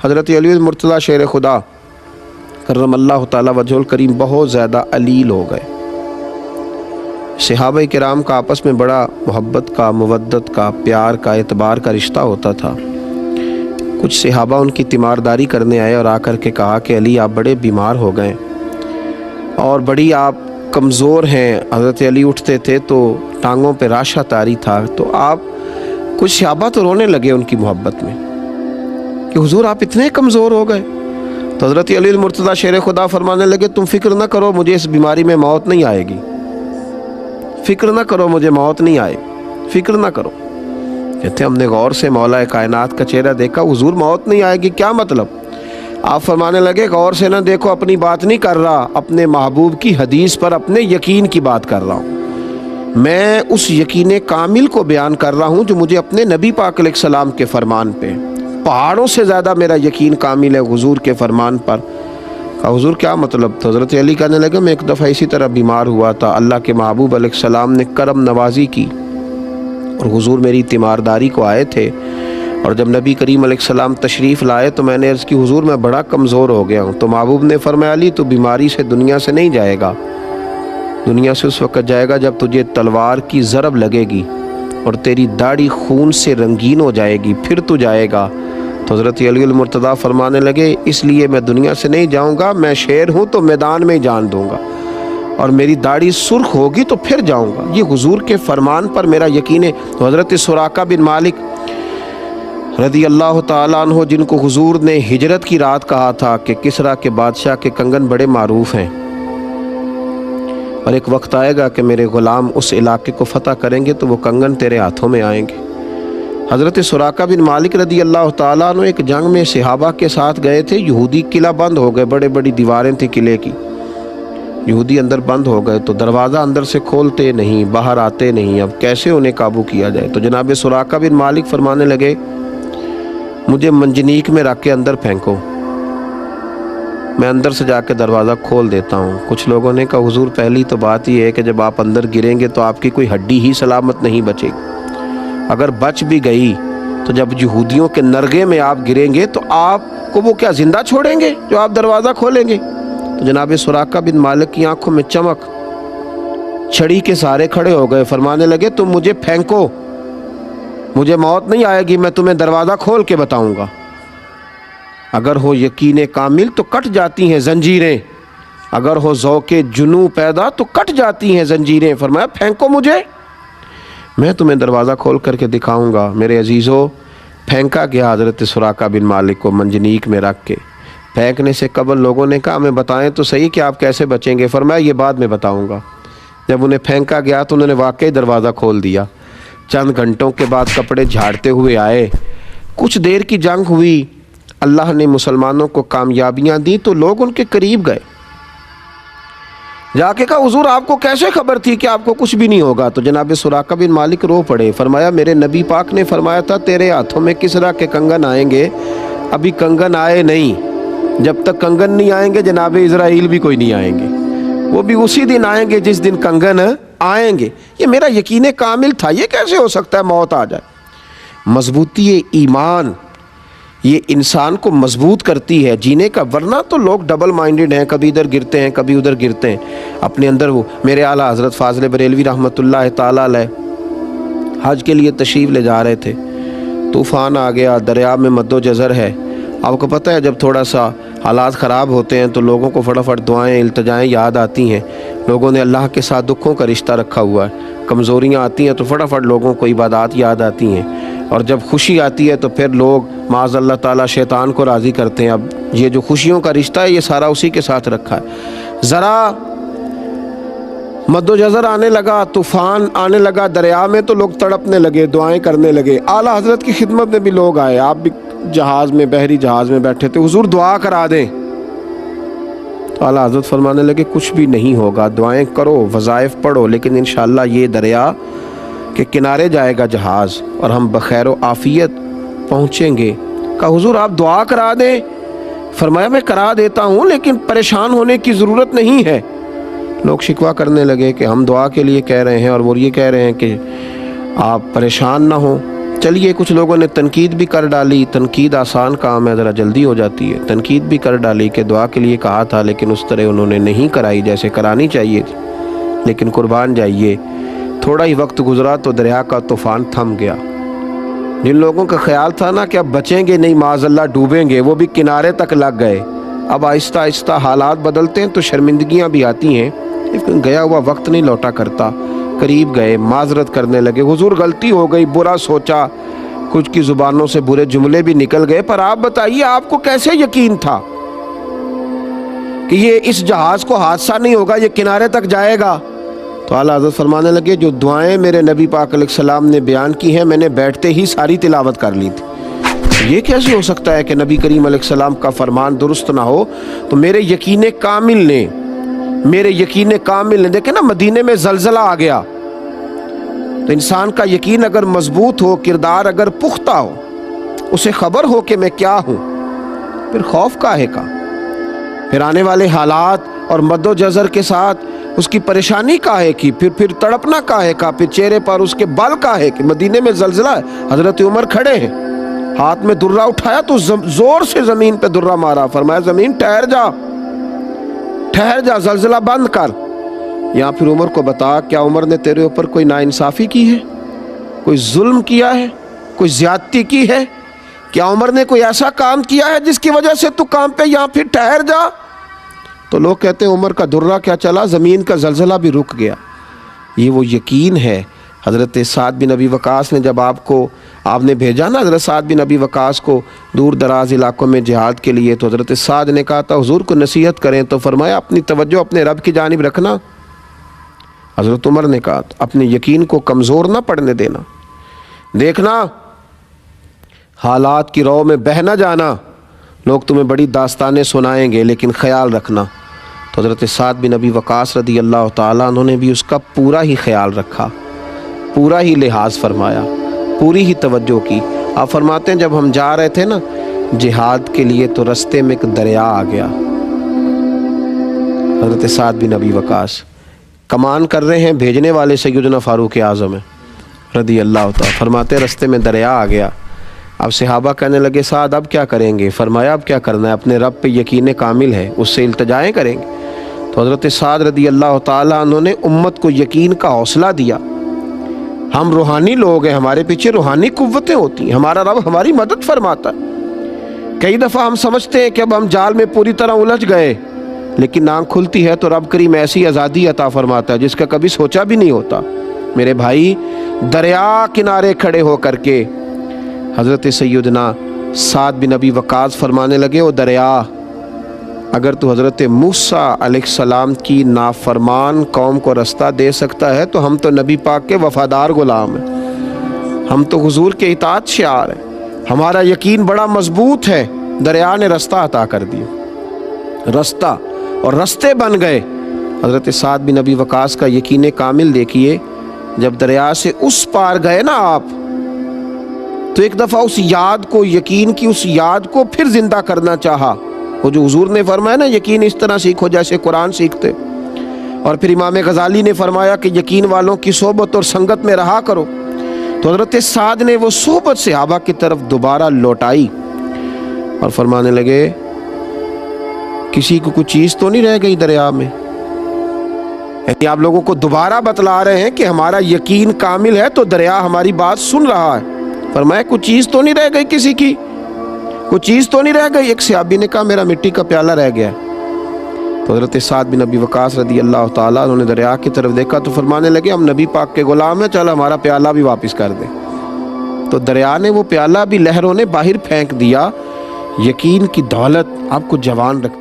حضرت علی مرتضیٰ شیر خدا کرم اللہ تعالی وجہہ کریم بہت زیادہ علیل ہو گئے۔ صحابہ کرام کا آپس میں بڑا محبت کا، مودت کا، پیار کا، اعتبار کا رشتہ ہوتا تھا۔ کچھ صحابہ ان کی تیمارداری کرنے آئے اور آ کر کے کہا کہ علی آپ بڑے بیمار ہو گئے اور بڑی آپ کمزور ہیں۔ حضرت علی اٹھتے تھے تو ٹانگوں پہ راشہ طاری تھا، تو آپ کچھ صحابہ تو رونے لگے ان کی محبت میں کہ حضور آپ اتنے کمزور ہو گئے۔ تو حضرت علی مرتضیٰ شیر خدا فرمانے لگے تم فکر نہ کرو، مجھے اس بیماری میں موت نہیں آئے گی، فکر نہ کرو، مجھے موت نہیں آئے، فکر نہ کرو۔ کہتے ہم نے غور سے مولا کائنات کا چہرہ دیکھا، حضور موت نہیں آئے گی، کیا مطلب؟ آپ فرمانے لگے غور سے نہ دیکھو، اپنی بات نہیں کر رہا، اپنے محبوب کی حدیث پر اپنے یقین کی بات کر رہا ہوں۔ میں اس یقین کامل کو بیان کر رہا ہوں جو مجھے اپنے نبی پاک علیہ السلام کے فرمان پہ، پہاڑوں سے زیادہ میرا یقین کامل ہے حضور کے فرمان پر۔ کہا حضور کیا مطلب؟ تو حضرت علی کہنے لگے میں ایک دفعہ اسی طرح بیمار ہوا تھا، اللہ کے محبوب علیہ السلام نے کرم نوازی کی اور حضور میری تیمارداری کو آئے تھے، اور جب نبی کریم علیہ السلام تشریف لائے تو میں نے عرض کی حضور میں بڑا کمزور ہو گیا ہوں۔ تو محبوب نے فرمایا علی تو بیماری سے دنیا سے نہیں جائے گا، دنیا سے اس وقت جائے گا جب تجھے تلوار کی ضرب لگے گی اور تیری داڑھی خون سے رنگین ہو جائے گی، پھر تو جائے گا۔ تو حضرت علی المرتضیٰ فرمانے لگے اس لیے میں دنیا سے نہیں جاؤں گا، میں شیر ہوں تو میدان میں ہی جان دوں گا، اور میری داڑھی سرخ ہوگی تو پھر جاؤں گا۔ یہ حضور کے فرمان پر میرا یقین ہے۔ تو حضرت سراقہ بن مالک رضی اللہ تعالیٰ عنہ، جن کو حضور نے ہجرت کی رات کہا تھا کہ کسریٰ کے بادشاہ کے کنگن بڑے معروف ہیں اور ایک وقت آئے گا کہ میرے غلام اس علاقے کو فتح کریں گے تو وہ کنگن تیرے ہاتھوں میں آئیں گے۔ حضرت سراقہ بن مالک رضی اللہ تعالیٰ عنہ ایک جنگ میں صحابہ کے ساتھ گئے تھے، یہودی قلعہ بند ہو گئے، بڑے بڑی دیواریں تھیں قلعے کی، یہودی اندر بند ہو گئے، تو دروازہ اندر سے کھولتے نہیں، باہر آتے نہیں، اب کیسے انہیں قابو کیا جائے؟ تو جناب سراقہ بن مالک فرمانے لگے مجھے منجنیق میں رکھ کے اندر پھینکو، میں اندر سے جا کے دروازہ کھول دیتا ہوں۔ کچھ لوگوں نے کہا حضور پہلی تو بات یہ ہے کہ جب آپ اندر گریں گے تو آپ کی کوئی ہڈی ہی سلامت نہیں بچے گی، اگر بچ بھی گئی تو جب یہودیوں کے نرغے میں آپ گریں گے تو آپ کو وہ کیا زندہ چھوڑیں گے جو آپ دروازہ کھولیں گے؟ تو جناب سراقہ بن مالک کی آنکھوں میں چمک، چھڑی کے سہارے کھڑے ہو گئے، فرمانے لگے تم مجھے پھینکو، مجھے موت نہیں آئے گی، میں تمہیں دروازہ کھول کے بتاؤں گا۔ اگر ہو یقین کامل تو کٹ جاتی ہیں زنجیریں، اگر ہو ذوق جنوں پیدا تو کٹ جاتی ہیں زنجیریں۔ فرمایا پھینکو مجھے، میں تمہیں دروازہ کھول کر کے دکھاؤں گا۔ میرے عزیزو، پھینکا گیا حضرت سراقہ بن مالک کو منجنیق میں رکھ کے۔ پھینکنے سے قبل لوگوں نے کہا ہمیں بتائیں تو صحیح کہ آپ کیسے بچیں گے؟ فرمایا یہ بعد میں بتاؤں گا۔ جب انہیں پھینکا گیا تو انہوں نے واقعی دروازہ کھول دیا۔ چند گھنٹوں کے بعد کپڑے جھاڑتے ہوئے آئے، کچھ دیر کی جنگ ہوئی، اللہ نے مسلمانوں کو کامیابیاں دی تو لوگ ان کے قریب گئے، جا کے کہا حضور آپ کو کیسے خبر تھی کہ آپ کو کچھ بھی نہیں ہوگا؟ تو جناب سراقہ بن مالک رو پڑے، فرمایا میرے نبی پاک نے فرمایا تھا تیرے ہاتھوں میں کسریٰ کے کنگن آئیں گے، ابھی کنگن آئے نہیں، جب تک کنگن نہیں آئیں گے جناب اسرائیل بھی کوئی نہیں آئیں گے، وہ بھی اسی دن آئیں گے جس دن کنگن آئیں گے۔ یہ میرا یقین کامل تھا، یہ کیسے ہو سکتا ہے موت آ جائے؟ مضبوطی ایمان یہ انسان کو مضبوط کرتی ہے جینے کا، ورنہ تو لوگ ڈبل مائنڈڈ ہیں، کبھی ادھر گرتے ہیں کبھی ادھر گرتے ہیں اپنے اندر۔ وہ میرے اعلیٰ حضرت فاضل بریلوی رحمۃ اللہ تعالیٰ علیہ حج کے لیے تشریف لے جا رہے تھے، طوفان آ گیا، دریا میں مد و جزر ہے۔ آپ کو پتہ ہے جب تھوڑا سا حالات خراب ہوتے ہیں تو لوگوں کو فٹافٹ دعائیں التجائیں یاد آتی ہیں، لوگوں نے اللہ کے ساتھ دکھوں کا رشتہ رکھا ہوا ہے، کمزوریاں آتی ہیں تو فٹافٹ لوگوں کو عبادات یاد آتی ہیں، اور جب خوشی آتی ہے تو پھر لوگ معاذ اللہ تعالیٰ شیطان کو راضی کرتے ہیں۔ اب یہ جو خوشیوں کا رشتہ ہے یہ سارا اسی کے ساتھ رکھا ہے۔ ذرا مد و جزر آنے لگا، طوفان آنے لگا دریا میں تو لوگ تڑپنے لگے، دعائیں کرنے لگے۔ اعلیٰ حضرت کی خدمت میں بھی لوگ آئے، آپ بھی جہاز میں، بحری جہاز میں بیٹھے تھے، حضور دعا کرا دیں۔ تو اعلیٰ حضرت فرمانے لگے کچھ بھی نہیں ہوگا، دعائیں کرو، وظائف پڑھو، لیکن انشاءاللہ یہ دریا کے کنارے جائے گا جہاز اور ہم بخیر و عافیت پہنچیں گے۔ کہا حضور آپ دعا کرا دیں۔ فرمایا میں کرا دیتا ہوں لیکن پریشان ہونے کی ضرورت نہیں ہے۔ لوگ شکوہ کرنے لگے کہ ہم دعا کے لیے کہہ رہے ہیں اور وہ یہ کہہ رہے ہیں کہ آپ پریشان نہ ہوں۔ چلیے کچھ لوگوں نے تنقید بھی کر ڈالی، تنقید آسان کام ہے، ذرا جلدی ہو جاتی ہے، تنقید بھی کر ڈالی کہ دعا کے لیے کہا تھا لیکن اس طرح انہوں نے نہیں کرائی جیسے کرانی چاہیے تھی۔ لیکن قربان جائیے تھوڑا ہی وقت گزرا تو دریا کا طوفان تھم گیا۔ جن لوگوں کا خیال تھا نا کہ اب بچیں گے نہیں، معاذ اللہ ڈوبیں گے، وہ بھی کنارے تک لگ گئے۔ اب آہستہ آہستہ حالات بدلتے ہیں تو شرمندگیاں بھی آتی ہیں، لیکن گیا ہوا وقت نہیں لوٹا کرتا۔ قریب گئے، معذرت کرنے لگے، حضور غلطی ہو گئی، برا سوچا، کچھ کی زبانوں سے برے جملے بھی نکل گئے، پر آپ بتائیے آپ کو کیسے یقین تھا کہ یہ اس جہاز کو حادثہ نہیں ہوگا، یہ کنارے تک جائے گا؟ تو اعلیٰ حضرت فرمانے لگے جو دعائیں میرے نبی پاک علیہ السلام نے بیان کی ہیں میں نے بیٹھتے ہی ساری تلاوت کر لی تھی۔ یہ کیسے ہو سکتا ہے کہ نبی کریم علیہ السلام کا فرمان درست نہ ہو؟ تو میرے یقین کامل نے دیکھیں نا مدینے میں زلزلہ آ گیا تو انسان کا یقین اگر مضبوط ہو، کردار اگر پختہ ہو، اسے خبر ہو کہ میں کیا ہوں، پھر خوف کاہے کا؟ پھر آنے والے حالات اور مد و جزر کے ساتھ اس کی پریشانی کاہے کی؟ پھر تڑپنا کاہے کا؟ پھر چہرے پر اس کے بال کاہے کہ مدینے میں زلزلہ ہے، حضرت عمر کھڑے ہیں، ہاتھ میں درہ اٹھایا تو زور سے زمین پہ درہ مارا، فرمایا زمین ٹھہر جا، زلزلہ بند کر۔ یا پھر عمر کو بتا کیا عمر نے تیرے اوپر کوئی ناانصافی کی ہے، کوئی ظلم کیا ہے، کوئی زیادتی کی ہے؟ کیا عمر نے کوئی ایسا کام کیا ہے جس کی وجہ سے تو کام پہ یا پھر ٹھہر جا؟ تو لوگ کہتے ہیں عمر کا درہ کیا چلا، زمین کا زلزلہ بھی رک گیا۔ یہ وہ یقین ہے۔ حضرت سعد بن ابی وقاص نے جب آپ نے بھیجا نا حضرت سعد بن ابی وقاص کو دور دراز علاقوں میں جہاد کے لیے، تو حضرت سعد نے کہا تھا حضور کو نصیحت کریں، تو فرمایا اپنی توجہ اپنے رب کی جانب رکھنا۔ حضرت عمر نے کہا اپنے یقین کو کمزور نہ پڑنے دینا، دیکھنا حالات کی رو میں بہہ نہ جانا، لوگ تمہیں بڑی داستانیں سنائیں گے لیکن خیال رکھنا۔ تو حضرت سعد بن ابی وقاص رضی اللہ تعالیٰ انہوں نے بھی اس کا پورا ہی خیال رکھا، پورا ہی لحاظ فرمایا، پوری ہی توجہ کی۔ آپ فرماتے ہیں جب ہم جا رہے تھے نا جہاد کے لیے تو رستے میں ایک دریا آ گیا۔ حضرت سعد بن ابی وقاص کمان کر رہے ہیں، بھیجنے والے سیدنا فاروق اعظم ہیں رضی اللہ تعالیٰ، فرماتے ہیں رستے میں دریا آ گیا۔ اب صحابہ کہنے لگے سعد اب کیا کریں گے؟ فرمایا اب کیا کرنا ہے، اپنے رب پہ یقین کامل ہے، اس سے التجائیں کریں گے۔ تو حضرت سعد رضی اللہ تعالیٰ انہوں نے امت کو یقین کا حوصلہ دیا۔ ہم روحانی لوگ ہیں، ہمارے پیچھے روحانی قوتیں ہوتی ہیں، ہمارا رب ہماری مدد فرماتا ہے۔ کئی دفعہ ہم سمجھتے ہیں کہ اب ہم جال میں پوری طرح الجھ گئے، لیکن آنکھ کھلتی ہے تو رب کریم ایسی آزادی عطا فرماتا ہے جس کا کبھی سوچا بھی نہیں ہوتا۔ میرے بھائی دریا کنارے کھڑے ہو کر کے حضرت سیدنا سعد بن ابی وقاص فرمانے لگے او دریا، اگر تو حضرت موسیٰ علیہ السلام کی نافرمان قوم کو رستہ دے سکتا ہے تو ہم تو نبی پاک کے وفادار غلام ہیں، ہم تو حضور کے اطاعت شعار ہیں، ہمارا یقین بڑا مضبوط ہے۔ دریا نے رستہ عطا کر دیا، رستہ اور رستے بن گئے۔ حضرت سعد بن ابی وقاص کا یقین کامل دیکھیے، جب دریا سے اس پار گئے نا آپ تو ایک دفعہ اس یاد کو، یقین کی اس یاد کو پھر زندہ کرنا چاہا۔ وہ جو حضور نے فرمایا نا یقین اس طرح سیکھو جیسے قرآن سیکھتے، اور پھر امام غزالی نے فرمایا کہ یقین والوں کی صحبت اور سنگت میں رہا کرو، تو حضرت سعد نے وہ صحبت صحابہ کی طرف دوبارہ لوٹائی اور فرمانے لگے کسی کو کچھ چیز تو نہیں رہ گئی دریا میں؟ یعنی آپ لوگوں کو دوبارہ بتلا رہے ہیں کہ ہمارا یقین کامل ہے تو دریا ہماری بات سن رہا ہے۔ فرمایا کچھ چیز تو نہیں رہ گئی، کسی کی کچھ چیز تو نہیں رہ گئی؟ ایک صحابی نے کہا میرا مٹی کا پیالہ رہ گیا۔ تو حضرت سعد بن ابی وقاص رضی اللہ تعالیٰ انہوں نے دریا کی طرف دیکھا تو فرمانے لگے ہم نبی پاک کے غلام ہیں، چل ہمارا پیالہ بھی واپس کر دے۔ تو دریا نے وہ پیالہ بھی لہروں نے باہر پھینک دیا۔ یقین کی دولت آپ کو جوان رکھتی